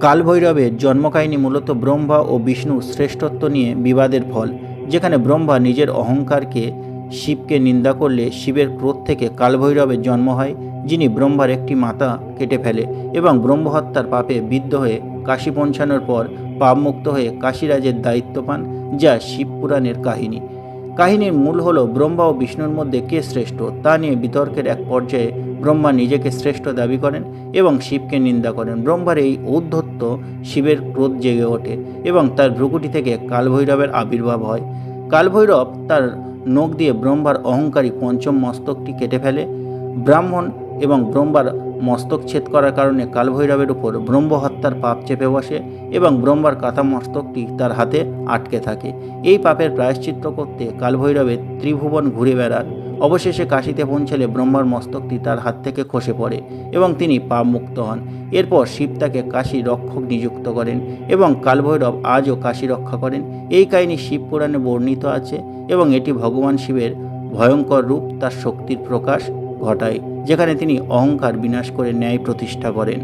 কালভৈরবের জন্মকাহিনী মূলত ব্রহ্মা ও বিষ্ণুর শ্রেষ্ঠত্ব নিয়ে বিবাদের ফল, যেখানে ব্রহ্মা নিজের অহংকারকে শিবকে নিন্দা করলে শিবের ক্রোধ থেকে কালভৈরবের জন্ম হয়, যিনি ব্রহ্মার একটি মাথা কেটে ফেলে এবং ব্রহ্মহত্যার পাপে বিদ্ধ হয়ে কাশী পৌঁছানোর পর পাপমুক্ত হয়ে কাশীরাজের দায়িত্ব পান, যা শিবপুরাণের কাহিনী। কাহিনীর মূল হলো ব্রহ্মা ও বিষ্ণুর মধ্যে কে শ্রেষ্ঠ তা নিয়ে বিতর্কের এক পর্যায়ে ব্রহ্মা নিজেকে শ্রেষ্ঠ দাবি করেন এবং শিবকে নিন্দা করেন। ব্রহ্মার এই ঔদ্ধত্য শিবের ক্রোধ জেগে ওঠে এবং তার ভ্রুকুটি থেকে কালভৈরবের আবির্ভাব হয়। কালভৈরব তার নখ দিয়ে ব্রহ্মার অহংকারী পঞ্চম মস্তকটি কেটে ফেলে। ব্রাহ্মণ এবং ব্রহ্মার মস্তক ছেদ করার কারণে কালভৈরবের উপর ব্রহ্মহত্যার পাপ চেপে বসে এবং ব্রহ্মার কাটা মস্তকটি তার হাতে আটকে থাকে। এই পাপের প্রায়শ্চিত্ত করতে কালভৈরবের ত্রিভুবন ঘুরে বেড়ান। অবশেষে কাশীতে পৌঁছালে ব্রহ্মার মস্তকটি তার হাত থেকে খসে পড়ে এবং তিনি পাপ মুক্ত হন। এরপর শিব তাকে কাশী রক্ষক নিযুক্ত করেন এবং কালভৈরব আজও কাশী রক্ষা করেন। এই কাহিনী শিব পুরাণে বর্ণিত আছে এবং এটি ভগবান শিবের ভয়ঙ্কর রূপ, তার শক্তির প্রকাশ ঘটায়, যেখানে তিনি অহংকার বিনাশ করে ন্যায় প্রতিষ্ঠা করেন।